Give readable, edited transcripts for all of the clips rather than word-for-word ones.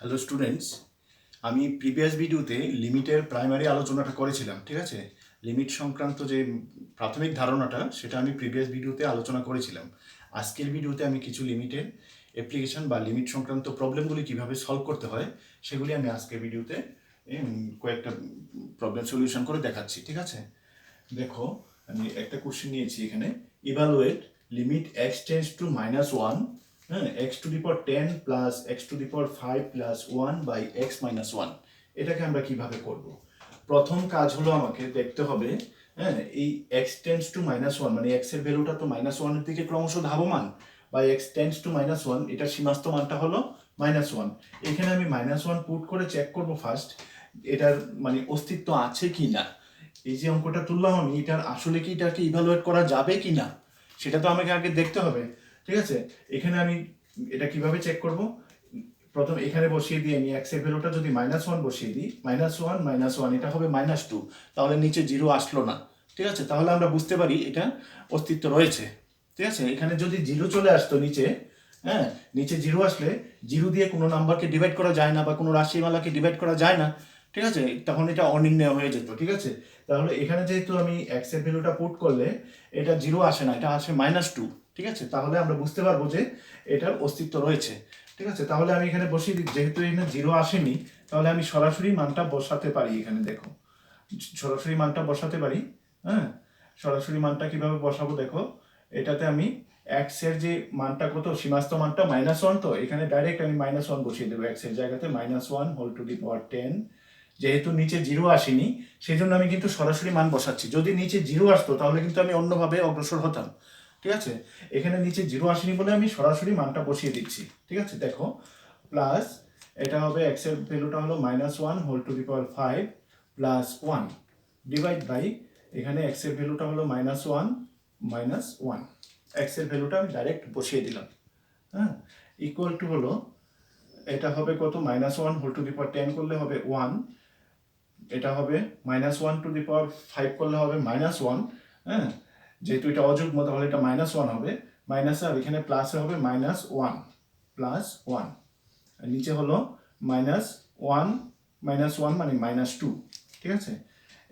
Hello students, আমি previous ভিডিওতে লিমিটের প্রাইমারি আলোচনাটা করেছিলাম। ঠিক আছে, লিমিট সংক্রান্ত যে প্রাথমিক ধারণাটা সেটা আমি প্রিভিয়াস ভিডিওতে আলোচনা করেছিলাম। আজকের ভিডিওতে আমি কিছু লিমিটের অ্যাপ্লিকেশন বা লিমিট সংক্রান্ত প্রবলেমগুলি কিভাবে সলভ করতে হয় সেগুলি আমি আজকের ভিডিওতে কয়েকটা প্রবলেম সলিউশন করে দেখাচ্ছি। ঠিক আছে, দেখো আমি একটা কোশ্চেন নিয়েছি এখানে, evaluate limit x tends to -1, হ্যাঁ, x to the power 10 plus x to the power 5 plus 1 by x minus 1। এটাকে আমরা কিভাবে করব? প্রথম কাজ হলো আমাকে দেখতে হবে, হ্যাঁ, এই এক্স টেন্ডস টু -1 মানে এক্স এর ভ্যালুটা তো -1 এর দিকে ক্রমশ ধাবমান, বা এক্স টেন্ডস টু -1 এটার সীমাস্ত মানটা হলো -1। এখানে আমি -1 পুট করে চেক করব ফার্স্ট এটার মানে অস্তিত্ব আছে কি না। এই যে অঙ্কটা তুললাম আমি, এটার আসলে কি এটাকে ইভালুয়েট করা যাবে কি না সেটা তো আমাকে আগে দেখতে হবে। ঠিক আছে, এখানে আমি এটা কিভাবে চেক করব? প্রথম এখানে বসিয়ে দিই আমি এক্স এর ভ্যালুটা, যদি -1 বসিয়ে দিই, -1 এটা হবে -2, তাহলে নিচে 0 আসলো না। ঠিক আছে, তাহলে আমরা বুঝতে পারি এটা অস্তিত্ব রয়েছে। ঠিক আছে, এখানে যদি 0 চলে আসতো নিচে, হ্যাঁ, নিচে 0 আসলে 0 দিয়ে কোনো নাম্বারকে ডিভাইড করা যায় না বা কোনো রাশিমালাকে ডিভাইড করা যায় না। ঠিক আছে, তখন এটা অনির্ণয় হয়ে যেত। ঠিক আছে, তাহলে এখানে যেহেতু আমি এক্স এর ভ্যালুটা পুট করলে এটা 0 আসে না, এটা আসে -2। ঠিক আছে, তাহলে আমরা বুঝতে পারবো যে এটার অস্তিত্ব রয়েছে। ঠিক আছে, তাহলে আমি এখানে বসিয়ে দিই, যেহেতু এখানে 0 আসেনি তাহলে আমি সরাসরি মানটা বসাতে পারি। এখানে দেখো, সরাসরি মানটা বসাতে পারি। হ্যাঁ, সরাসরি মানটা কিভাবে বসাবো দেখো, এটাতে আমি এক্স এর যে মানটা কত, সীমাস্ত মানটা -1, তো এখানে ডাইরেক্ট আমি -1 বসিয়ে দেবো এক্স এর জায়গাতে, -1 হোল টু দি পাওয়ার 10। যেহেতু নিচে 0 আসেনি সেই জন্য আমি কিন্তু সরাসরি মান বসাচ্ছি। যদি নিচে 0 আসতো তাহলে কিন্তু আমি অন্যভাবে অগ্রসর হতাম। ঠিক আছে, এখানে নিচে 0 আসেনি বলে আমি সরাসরি মানটা বসিয়ে দিচ্ছি। ঠিক আছে, দেখো, প্লাস এটা হবে এক্স এর ভ্যালুটা হলো -1 whole to the power 5 plus 1 divide by, এখানে এক্স এর ভ্যালুটা হলো -1 এক্স এর ভ্যালুটা আমি ডাইরেক্ট বসিয়ে দিলাম। হ্যাঁ, ইকুয়াল টু হলো, এটা হবে কত, -1 হোল টু দি পাওয়ার 10 করলে হবে 1, এটা হবে -1 টু দি পাওয়ার 5 করলে হবে -1। হ্যাঁ, যেহেতু এটা অযুগ্ম তাহলে এটা -1 হবে, মাইনাস আর এখানে প্লাসে হবে -1 প্লাস 1, আর নিচে হলো -1 -1 মানে -2। ঠিক আছে,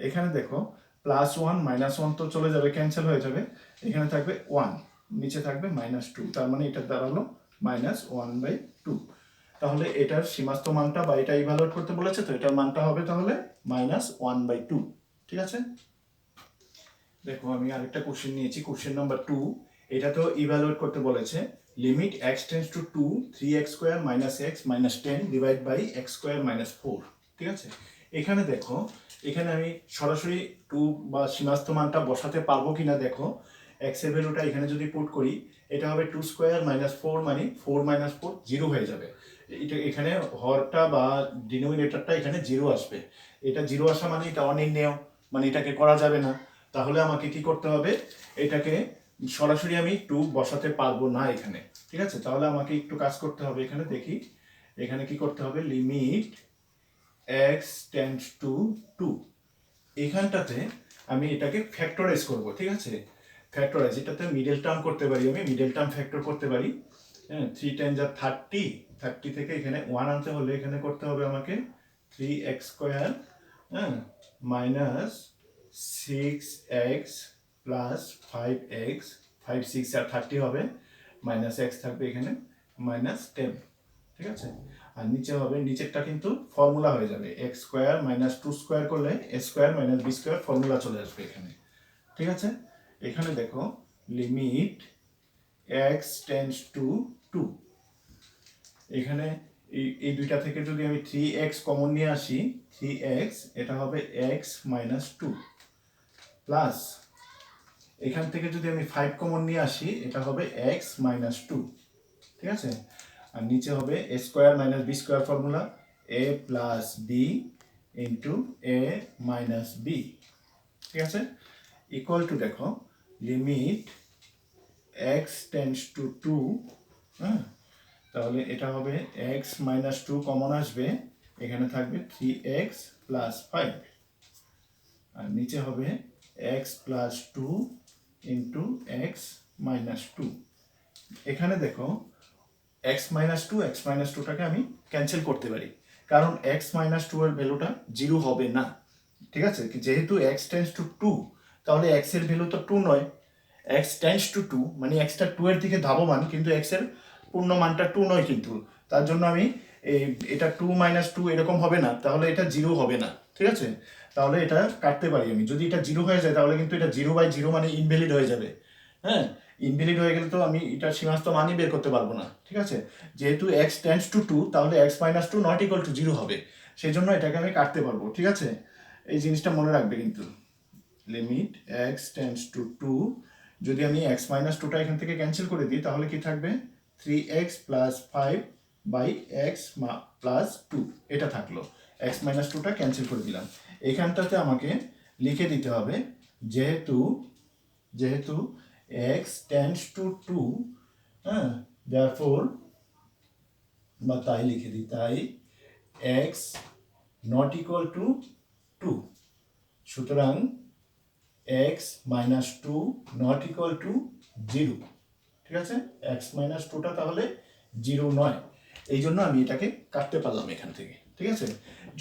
এখানে দেখো +1 -1 তো চলে যাবে, ক্যান্সেল হয়ে যাবে, এখানে থাকবে 1, নিচে থাকবে -2, তার মানে এটা দাঁড়ালো -1/2। তাহলে এটার সীমাস্ত মানটা বা এটা ইভালুয়েট করতে বলেছে, তো এটার মানটা হবে তাহলে -1/2। ঠিক আছে, দেখো আমি আরেকটা কোশ্চেন নিয়েছি, কোশ্চেন নাম্বার 2। এটা তো ইভালুয়েট করতে বলেছে, limit x tends to 2 3x square - x - 10 divide by x square - 4। ঠিক আছে, এখানে দেখো, এখানে আমি সরাসরি 2 বা সীমাস্ত মানটা বসাতে পারবো কিনা দেখো। x এর ভ্যালুটা এখানে যদি পুট করি, এটা হবে 2 স্কয়ার - 4 মানে 4 - 4 0 হয়ে যাবে। এটা এখানে হরটা বা ডিনোমিনেটরটা এখানে 0 আসবে। এটা 0 আসা মানে এটা অনির্ণেয়, মানে এটাকে করা যাবে না। তাহলে আমাকে কি করতে হবে, এটাকে সরাসরি আমি 2 বসাতে পারবো না এখানে। ঠিক আছে, তাহলে আমাকে একটু কাজ করতে হবে। এখানে দেখি, এখানে কি করতে হবে, লিমিট x টেন্ডস টু 2, এখানটাতে আমি এটাকে ফ্যাক্টরাইজ করব। ঠিক আছে, ফ্যাক্টরাইজ, এটাতে মিডল টার্ম করতে পারি, আমি মিডল টার্ম ফ্যাক্টর করতে পারি। হ্যাঁ, 3 10 যা 30, 30 থেকে এখানে 1 আনতে হলে এখানে করতে হবে আমাকে 3x স্কয়ার, হ্যাঁ, মাইনাস 6x প্লাস 5x, 5 6 আর 30 হবে, মাইনাস x থাকবে এখানে -10। ঠিক আছে, আর নিচে হবে, নিচেরটা কিন্তু ফর্মুলা হয়ে যাবে, x স্কয়ার - 2 স্কয়ার করলে a square - b square formula চলে আসবে এখানে। ঠিক আছে, এখানে দেখো লিমিট x টেন্ডস টু 2, এখানে এই দুইটা থেকে যদি আমি 3x কমন নিয়ে আসি, 3x এটা হবে x - 2 প্লাস, এখান থেকে যদি আমি 5 কমন নিয়ে আসি এটা হবে x - 2। ঠিক আছে, আর নিচে হবে a square - b square formula, a plus b into a minus b। ঠিক আছে, ইকুয়াল টু, দেখো লিমিট x টেন্ডস টু 2, হ্যাঁ, তাহলে এটা হবে x - 2 কমন আসবে, এখানে থাকবে 3x প্লাস 5, আর নিচে হবে x প্লাস 2 ইন্টু x - 2। এখানে দেখো এক্স মাইনাস টুটাকে আমি ক্যান্সেল করতে পারি, কারণ এক্স মাইনাস টু এর ভ্যালুটা জিরো হবে না। ঠিক আছে, যেহেতু এক্স টেন্স টু টু, তাহলে এক্স এর ভ্যালু তো টু নয়, এক্স টেন্স টু টু মানে এক্সটা টু এর দিকে ধাবমান, কিন্তু এক্স এর পূর্ণ মানটা টু নয়, কিন্তু তার জন্য আমি এটা টু মাইনাস টু এরকম হবে না, তাহলে এটা জিরো হবে না। ঠিক আছে, তাহলে এটা কাটতে পারি আমি। যদি এটা জিরো হয়ে যায় তাহলে কিন্তু এটা জিরো বাই জিরো মানে ইনভ্যালিড হয়ে যাবে। হ্যাঁ, ইনভ্যালিড হয়ে গেলে তো আমি এটা সীমাস্ত মানই বের করতে পারবো না। ঠিক আছে, যেহেতু এক্স টেন্স টু টু, তাহলে x minus two not equal to zero হবে, সেই জন্য এটাকে আমি কাটতে পারবো। ঠিক আছে, এই জিনিসটা মনে রাখবে কিন্তু। Limit x tends to two, যদি আমি এক্স মাইনাস টুটা এখান থেকে ক্যান্সেল করে দিই তাহলে কি থাকবে, three x plus five by x plus two, এটা থাকলো। এক্স মাইনাস টুটা ক্যান্সেল করে দিলাম। এখানটাতে আমাকে লিখে দিতে হবে, যেহেতু যেহেতু এক্স টেন্স টু টু, হ্যাঁ, দেয়ারফোর, বা তাই লিখে দিই, তাই x not equal to two, সুতরাং x minus two not equal to zero. ঠিক আছে, এক্স মাইনাস টুটা তাহলে জিরো নয়, এই জন্য আমি এটাকে কাটতে পারলাম এখান থেকে। ঠিক আছে,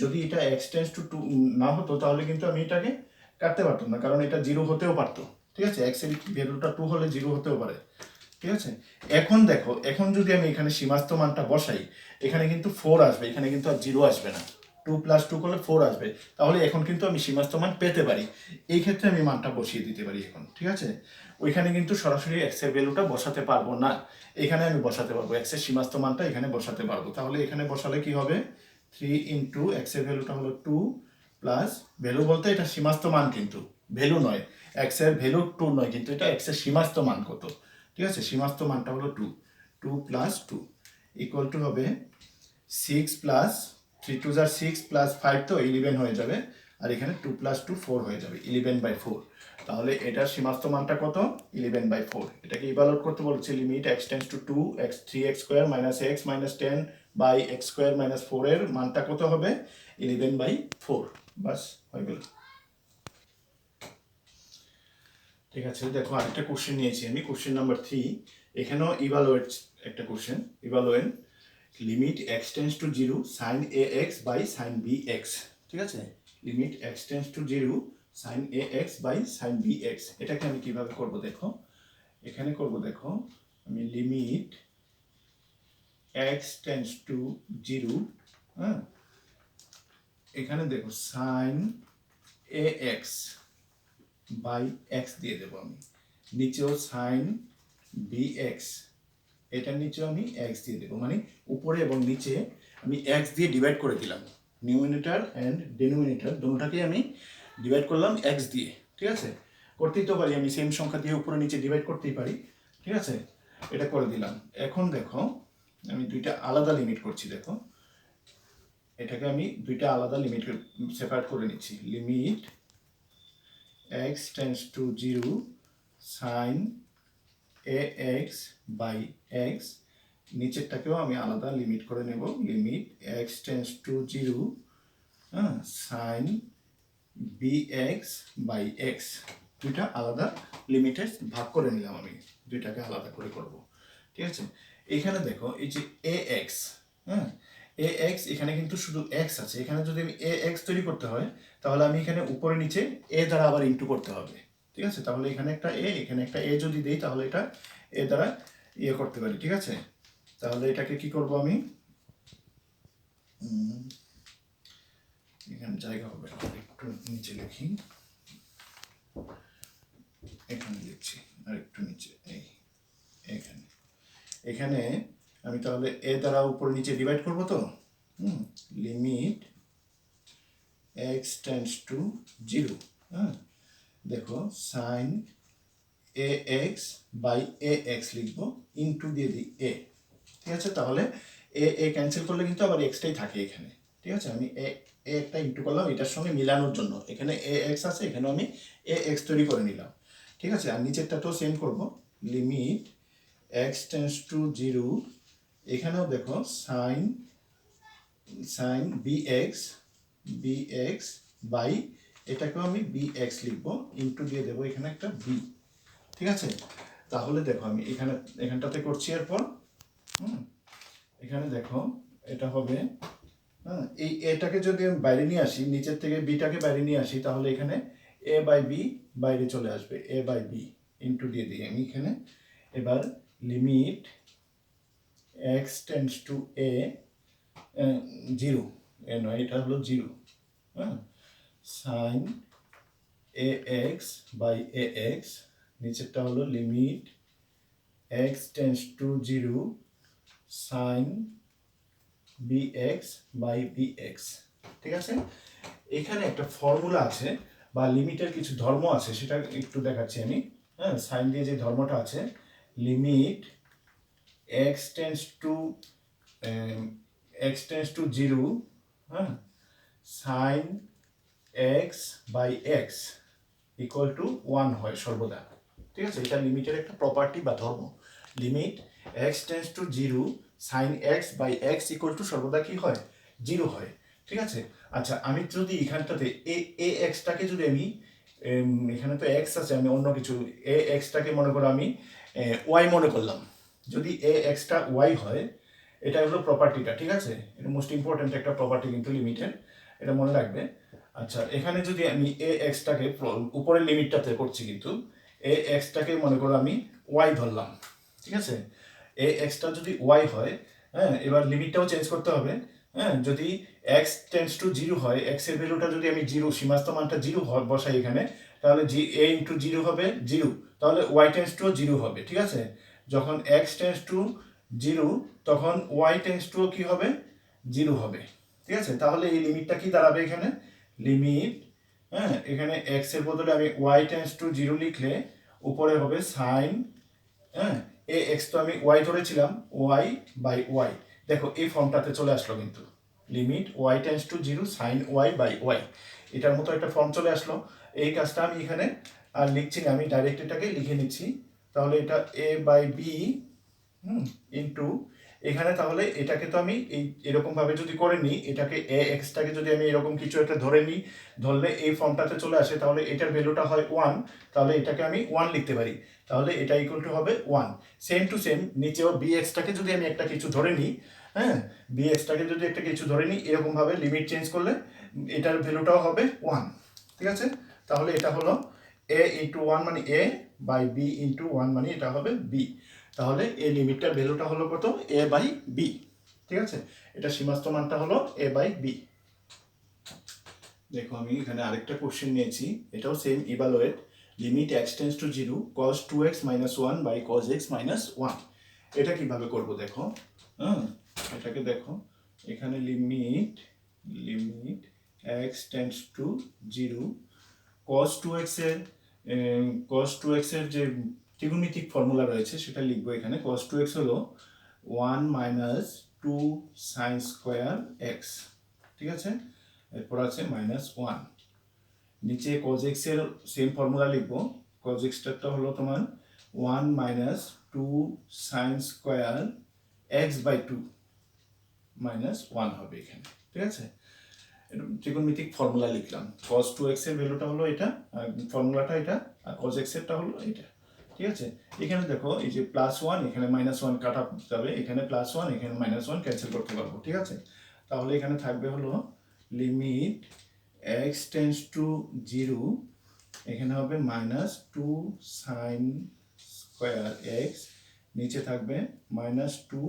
যদি এটা এক্স টেন্স টু টু না হতো তাহলে কিন্তু আমি এটাকে কাটতে পারতাম না, কারণ এটা জিরো হতেও পারতো। ঠিক আছে, এক্স এর ভ্যালুটা টু হলে জিরো হতেও পারে। ঠিক আছে, এখন দেখো, এখন যদি আমি এখানে সীমাস্ত মানটা বসাই, এখানে কিন্তু ফোর আসবে, এখানে কিন্তু আর জিরো আসবে না, টু প্লাস টু করলে ফোর আসবে, তাহলে এখন কিন্তু আমি সীমাস্ত মান পেতে পারি। এই ক্ষেত্রে আমি মানটা বসিয়ে দিতে পারি এখন। ঠিক আছে, ওইখানে কিন্তু সরাসরি এক্স এর ভ্যালুটা বসাতে পারবো না, এখানে আমি বসাতে পারবো, এক্স এর সীমাস্ত মানটা এখানে বসাতে পারবো। তাহলে এখানে বসালে কি হবে, থ্রি ইন্টু এক্স এর ভ্যালুটা হলো টু, প্লাস ভ্যালু বলতে এটা সীমাস্ত মান, কিন্তু ভ্যালু নয়, এক্স এর ভ্যালু টু নয়, কিন্তু এটা এক্স এর সীমাস্ত মান কত। ঠিক আছে, সীমাস্ত মানটা হলো two, two plus two equal to হবে সিক্স প্লাস থ্রি টু জার সিক্স প্লাস ফাইভ, তো ইলেভেন হয়ে যাবে, আর এখানে টু প্লাস টু ফোর হয়ে যাবে, ইলেভেন বাই ফোর। তাহলে এটার সীমাস্ত মানটা কত, ইলেভেন বাই ফোর। এটাকে ইভালুয়েট করতে বলছে, limit x tends to two, x three x square minus x minus ten by x square minus four এর মানটা কত হবে, ইলেভেন বাই ফোর। বাস, হয়ে গেল। ঠিক আছে, দেখো আরেকটা কোশ্চেন নিয়েছি আমি, কোশ্চেন নাম্বার 3। এখানেও ইভালুয়েট একটা question, evaluate limit x tends to zero sine a x by sine b x. ঠিক আছে, limit x tends to zero sine a x by sine b x, এটাকে আমি কিভাবে করব দেখো, এখানে করব দেখো, আমি limit x tends to zero, হ্যাঁ, এখানে দেখো sine a x by x দিয়ে দেবো আমি, নিচেও সাইন বি এক্স, এটার নিচেও আমি এক্স দিয়ে দেবো, মানে উপরে এবং নিচে আমি এক্স দিয়ে ডিভাইড করে দিলাম, নিউমিনেটর অ্যান্ড ডেনোমিনেটর দুটোটাকে আমি ডিভাইড করলাম এক্স দিয়ে। ঠিক আছে, করতেই তো পারি, আমি সেম সংখ্যা দিয়ে উপরে নিচে ডিভাইড করতেই পারি। ঠিক আছে, এটা করে দিলাম। এখন দেখো আমি দুইটা আলাদা লিমিট করছি, দেখো এটাকে আমি দুইটা আলাদা লিমিট সেপারেট করে নিচ্ছি, limit x tends to zero sine a x by x, নিচেরটাকেও আমি আলাদা লিমিট করে নেব, limit x tends to zero, হ্যাঁ, sine b x by x, দুইটা আলাদা লিমিটে ভাগ করে নিলাম আমি, দুইটাকে আলাদা করে করব। ঠিক আছে, এখানে দেখো এই যে এ এক্স, হ্যাঁ, এ এক্স, এখানে কিন্তু শুধু এক্স আছে, এখানে যদি আমি এ এক্স তৈরি করতে হয় তাহলে আমি এখানে উপরে নিচে এ দ্বারা আবার ইন্টু করতে হবে। ঠিক আছে, তাহলে এখানে একটা এ, এখানে একটা এ যদি দিই তাহলে এটা এ দ্বারা ইয়ে করতে পারি। ঠিক আছে, তাহলে এটাকে কি করব আমি, এখানে জায়গা হবে না, একটু নিচে লিখি, এখানে লিখছি, আর একটু নিচে, এই এখানে, এখানে আমি তাহলে এ দ্বারা উপরে নিচে ডিভাইড করব, তো limit x tends to zero, হ্যাঁ, দেখো sine a x by a x লিখবো, ইন্টু দিয়ে দিই এ। ঠিক আছে, তাহলে এ এ ক্যান্সেল করলে কিন্তু আবার এক্সটাই থাকে এখানে। ঠিক আছে, আমি এ একটা ইন্টু করলাম এটার সঙ্গে মিলানোর জন্য, এখানে এ এক্স আছে, এখানে আমি এ এক্স তৈরি করে নিলাম। ঠিক আছে, আর নিচেরটাতেও সেম করবো, limit x tends to zero, এখানেও দেখো sine sine b x by, এটাকেও আমি বি এক্স লিখবো, ইন্টু দিয়ে দেবো এখানে একটা বি। ঠিক আছে, তাহলে দেখো আমি এখানটাতে করছি, এরপর এখানে দেখো এটা হবে, হ্যাঁ, এই এটাকে যদি আমি বাইরে নিয়ে আসি, নিচের থেকে বিটাকে বাইরে নিয়ে আসি, তাহলে এখানে এ বাই বি বাইরে চলে আসবে, এ বাই বি ইন্টু দিয়ে দিই আমি এখানে। এবার limit x tends to a, zero, a নয়, এটা হলো জিরো, হ্যাঁ, sine a x by a x, নিচেরটা হলো limit x tends to zero sine b x by b x. ঠিক আছে, এখানে একটা ফর্মুলা আছে বা লিমিটের কিছু ধর্ম আছে, সেটা একটু দেখাচ্ছি আমি। হ্যাঁ, সাইন দিয়ে যে ধর্মটা আছে, limit x tends to zero, হ্যাঁ, sine x by x equal to one হয় সর্বদা। ঠিক আছে, এটা লিমিটের একটা প্রপার্টি বা ধর্ম। Limit x tends to zero sine x by x equal to সর্বদা কি হয়, জিরো হয়। ঠিক আছে, আচ্ছা আমি যদি এখানটাতে এ এক্সটাকে যদি আমি, এখানে তো এক্স আছে, আমি অন্য কিছু এ এক্সটাকে মনে করো আমি ওয়াই মনে করলাম। যদি এ এক্সটা ওয়াই হয়, এটা হলো প্রপার্টিটা। ঠিক আছে, এটা মোস্ট ইম্পর্টেন্ট একটা প্রপার্টি কিন্তু লিমিটের, এটা মনে রাখবে। আচ্ছা, এখানে যদি আমি এ এক্সটাকে, উপরের লিমিটটাতে করছি কিন্তু, এ এক্সটাকে মনে করো আমি ওয়াই ধরলাম। ঠিক আছে, এ এক্সটা যদি ওয়াই হয়, হ্যাঁ, এবার লিমিটটাও চেঞ্জ করতে হবে। হ্যাঁ, যদি এক্স টেন্ডস টু জিরো হয়, এক্স এর ভ্যালুটা যদি আমি জিরো, সীমাস্ত মানটা জিরো বসাই এখানে, তাহলে এ ইন্টু জিরো হবে জিরো, তাহলে ওয়াই টেন্ডস টু জিরো হবে। ঠিক আছে, যখন এক্স টেন্ডস টু জিরো, তখন ওয়াই টেন্ডস টু কি হবে, জিরো হবে। ঠিক আছে, তাহলে এই লিমিটটা কি দাঁড়াবে এখানে, লিমিট, হ্যাঁ, এখানে এক্স এর বদলে আমি ওয়াই টেন্ডস টু জিরো লিখলে উপরে হবে সাইন, হ্যাঁ, এ এক্স তো আমি ওয়াই ধরেছিলাম, ওয়াই বাই ওয়াই, দেখো এই ফর্মটাতে চলে আসলো কিন্তু, limit y tends to zero sine y by y, এটার মতো একটা ফর্ম চলে আসলো। এই কাজটা আমি এখানে আর লিখছি না, আমি ডাইরেক্ট এটাকে লিখে নিচ্ছি। তাহলে এটা এ বাই বি ইন্টু, এখানে তাহলে এটাকে তো আমি এই এরকম ভাবে যদি করে নিই, এটাকে এ এক্সটাকে যদি আমি এরকম কিছু একটা ধরে নিই, ধরলে এই ফর্মটাতে চলে আসে, তাহলে এটার ভ্যালুটা হয় ওয়ান, তাহলে এটাকে আমি ওয়ান লিখতে পারি, তাহলে এটা ইকুয়াল টু হবে ওয়ান। সেম টু সেম নিচেও বি এক্সটাকে যদি আমি একটা কিছু ধরে নিই, হ্যাঁ, বি এক্সটাকে যদি একটা কিছু ধরে নিই, এরকম ভাবে লিমিট চেঞ্জ করলে এটার ভ্যালুটাও হবে ওয়ান। ঠিক আছে, তাহলে এটা হলো এ ইন্টু ওয়ান মানে এ, বাই বি ইন্টু ওয়ান মানে এটা হবে বি। তাহলে এই লিমিটটার ভ্যালুটা হলো কত, এ বাই বি। ঠিক আছে, এটা সীমাস্ত মানটা হলো এ বাই বি। দেখো আমি এখানে আরেকটা কোশ্চেন নিয়েছি, এটাও same evaluate limit x tends to zero cos two x minus one by cos x minus one. এটা কিভাবে করবো দেখো, হ্যাঁ, এটাকে দেখো, এখানে limit x tends to zero cos two এক্সের যে ত্রিগুণমিতিক ফর্মুলা রয়েছে সেটা লিখবো এখানে। কস টু এক্স হলো one minus two sine square x. ঠিক আছে, এরপর আছে মাইনাস ওয়ান, নিচে কজ এক্সের সেম ফর্মুলা লিখবো। কজ এক্সটা হলো তোমার one minus two sine square x by two minus one হবে এখানে। ঠিক আছে, ত্রিকোণমিতিক ফর্মুলা লিখলাম, cos 2x এর ভ্যালুটা হলো এটা, ফর্মুলাটা এটা, আর cos x এরটা হলো এটা। ঠিক আছে, এখানে দেখো এই যে প্লাস ওয়ান, এখানে মাইনাস ওয়ান কাটা যাবে, এখানে প্লাস ওয়ান, এখানে মাইনাস ওয়ান ক্যান্সেল করতে পারবো। ঠিক আছে, তাহলে এখানে থাকবে হলো limit x tends to zero, এখানে হবে minus two sine square x, নিচে থাকবে minus two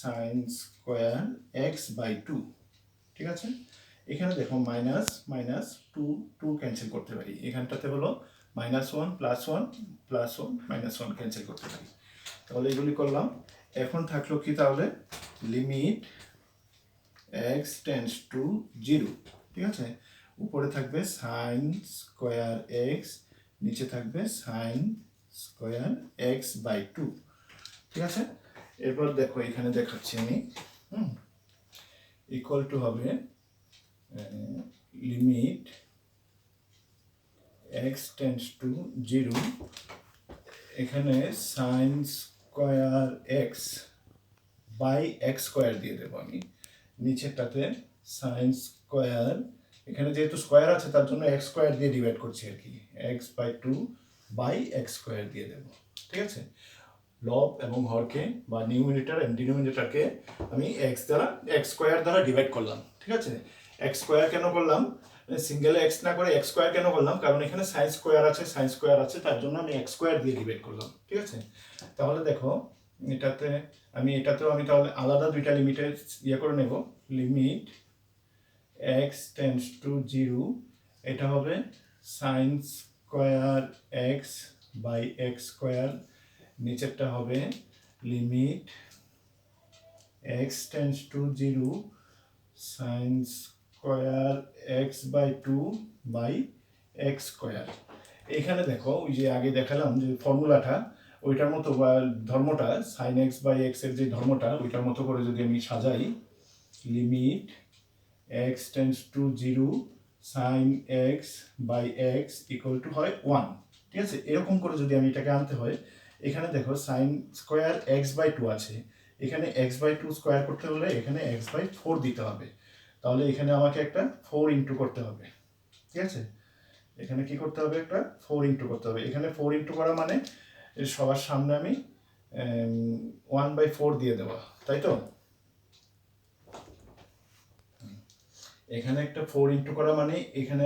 sine square x by two. ঠিক আছে, এখানে দেখো minus minus two two cancel করতে পারি, এখানটাতে হলো minus one plus one plus one minus one cancel করতে পারি। তাহলে এগুলি করলাম। এখন থাকলো কি, তাহলে limit x tends to zero. ঠিক আছে, উপরে থাকবে সাইন স্কোয়ার এক্স, নিচে থাকবে sine square x by two. ঠিক আছে, এরপর দেখো এখানে দেখাচ্ছি আমি, ইকুয়াল টু হবে limit x tends to zero, এখানে sine square x by x square দিয়ে দেবো আমি, নিচেরটাতে সাইন স্কোয়ার, এখানে যেহেতু স্কোয়ার আছে তার জন্য এক্স স্কোয়ার দিয়ে ডিভাইড করছি আর কি, x by two by x square দিয়ে দেবো। ঠিক আছে, লব এবং হরকে বা নিউমিনেটর এন্ড ডিনোমিনেটরকে আমি এক্স স্কোয়ার দ্বারা ডিভাইড করলাম, ঠিক আছে। এক্স স্কোয়ার কেন করলাম, সিঙ্গেল এক্স না করে এক্স স্কোয়ার কেন করলাম, কারণ এখানে সাইন স্কোয়ার আছে, তার জন্য আমি এক্স স্কোয়ার দিয়ে ডিভাইড করলাম, ঠিক আছে। তাহলে দেখো এটাতেও আমি তাহলে আলাদা দুইটা লিমিটের করে নেব। লিমিট এক্স টেন্ডস টু 0, এটা হবে sine square x by x square, নিচেরটা হবে limit x tends to 0 sine square x by 2 by x square. এখানে দেখো ওই যে আগে দেখালাম যে ফর্মুলাটা, ওইটার মতো বা ধর্মটা সাইন এক্স বাই এক্স এর যে ধর্মটা ওইটার মতো করে যদি আমি সাজাই, limit x tends to 0 sine x by x equal to হয় 1, ঠিক আছে। এরকম করে যদি আমি এটাকে আনতে হয়, এখানে দেখো সাইন স্কোয়ার এক্স বাই 2 আছে, এখানে এক্স বাই 2 স্কোয়ার করতে হলে এখানে এক্স বাই 4 দিতে হবে, তাহলে এখানে আমাকে একটা 4 ইন্টু করতে হবে, ঠিক আছে। এখানে কি করতে হবে, একটা 4 ইন্টু করতে হবে। এখানে 4 ইন্টু করা মানে সবার সামনে আমি 1/4 দিয়ে দেওয়া, তাই তো। এখানে একটা 4 ইন্টু করা মানে এখানে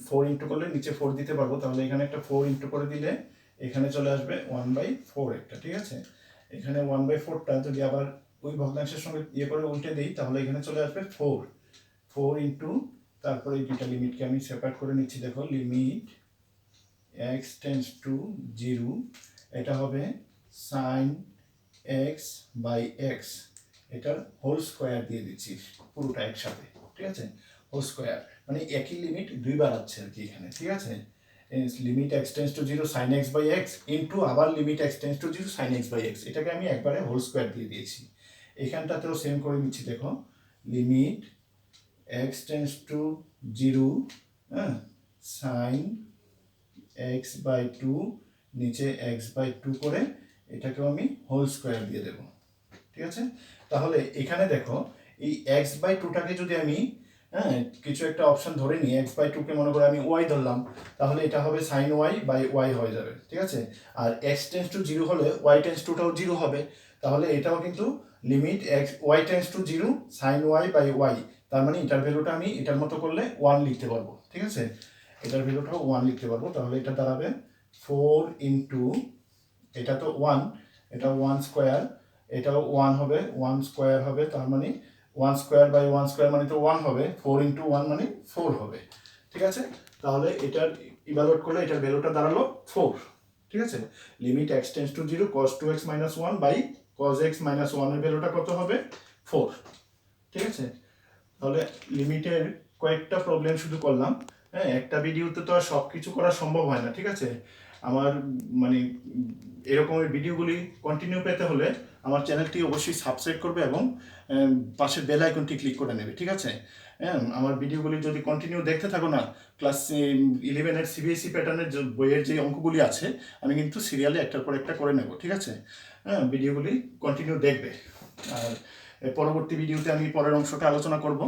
4 ইন্টু করলে নিচে 4 দিতে পারবো, তাহলে এখানে একটা 4 ইন্টু করে দিলে এখানে চলে আসবে 1/4 একটা, ঠিক আছে। এখানে 1/4টা যদি আবার ওই ভগ্নাংশের সঙ্গে করে উল্টে দিই, তাহলে এখানে চলে আসবে 4 ইন্টু, তারপরে এই দুইটা লিমিটকে আমি সেপারেট করে নিচ্ছি। দেখো লিমিট এক্স টেন্ডস টু 0, এটা হবে সাইন এক্স বাই এক্স, এটার হোল স্কোয়ার দিয়ে দিচ্ছি পুরোটা একসাথে, ঠিক আছে। হোল স্কোয়ার মানে একই লিমিট দুইবার আছে আর কি এখানে, ঠিক আছে। Limit x tends to 0 sine x by x into আবার limit x tends to 0 sine x by x, এটাকে আমি একবারে হোল স্কোয়ার দিয়ে দিয়েছি। এখানটাতেও সেম করে নিচ্ছি, দেখো limit x tends to 0 sine x by 2 নিচে এক্স বাই 2 করে এটাকেও আমি হোল স্কোয়ার দিয়ে দেব, ঠিক আছে। তাহলে এখানে দেখো এই এক্স বাই 2টাকে যদি আমি কিছু একটা অপশন ধরে নিই, এক্স বাই 2কে মনে করে আমি ওয়াই ধরলাম, তাহলে এটা হবে সাইন ওয়াই বাই ওয়াই হয়ে যাবে, ঠিক আছে। আর এক্স টেন্স টু 0 হলে ওয়াই টেন্স টুটাও 0 হবে, তাহলে এটাও কিন্তু limit x y tends to 0 sine y by y, তার মানে এটার ভ্যালুটা আমি এটার মতো করলে 1 লিখতে পারবো, ঠিক আছে। এটার ভ্যালুটাও 1 লিখতে পারবো, তাহলে এটা দাঁড়াবে 4 ইন্টু, এটা তো 1, এটা 1 স্কোয়ার, এটাও 1 হবে, 1 স্কোয়ার হবে, তার মানে 1 স্কোয়ার বাই 1 স্কোয়ার মানে তো 1 হবে, 4 ইন্টু 1 মানে 4 হবে, ঠিক আছে। তাহলে এটার ইভালুয়েট করলে এটার ভ্যালুটা দাঁড়ালো 4, ঠিক আছে। Limit x tends to 0 cos 2x minus 1 by cos x minus 1 এর ভ্যালুটা কত হবে, 4, ঠিক আছে। তাহলে লিমিটের কয়েকটা প্রবলেম শুধু করলাম, হ্যাঁ। একটা ভিডিওতে তো আর সব কিছু করা সম্ভব হয় না, ঠিক আছে। আমার মানে এরকমের ভিডিওগুলি কন্টিনিউ পেতে হলে আমার চ্যানেলটি অবশ্যই সাবস্ক্রাইব করবে এবং পাশের বেল আইকনটি ক্লিক করে নেবে, ঠিক আছে। হ্যাঁ, আমার ভিডিওগুলি যদি কন্টিনিউ দেখতে থাকো না, ক্লাস 11-এর সিবিএসই প্যাটার্নের যে বইয়ের যে অঙ্কগুলি আছে আমি কিন্তু সিরিয়ালে একটার পর একটা করে নেব, ঠিক আছে। হ্যাঁ, ভিডিওগুলি কন্টিনিউ দেখবে। আর পরবর্তী ভিডিওতে আমি পরের অংশটা আলোচনা করব।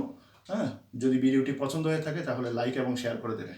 হ্যাঁ, যদি ভিডিওটি পছন্দ হয়ে থাকে তাহলে লাইক এবং শেয়ার করে দেবে।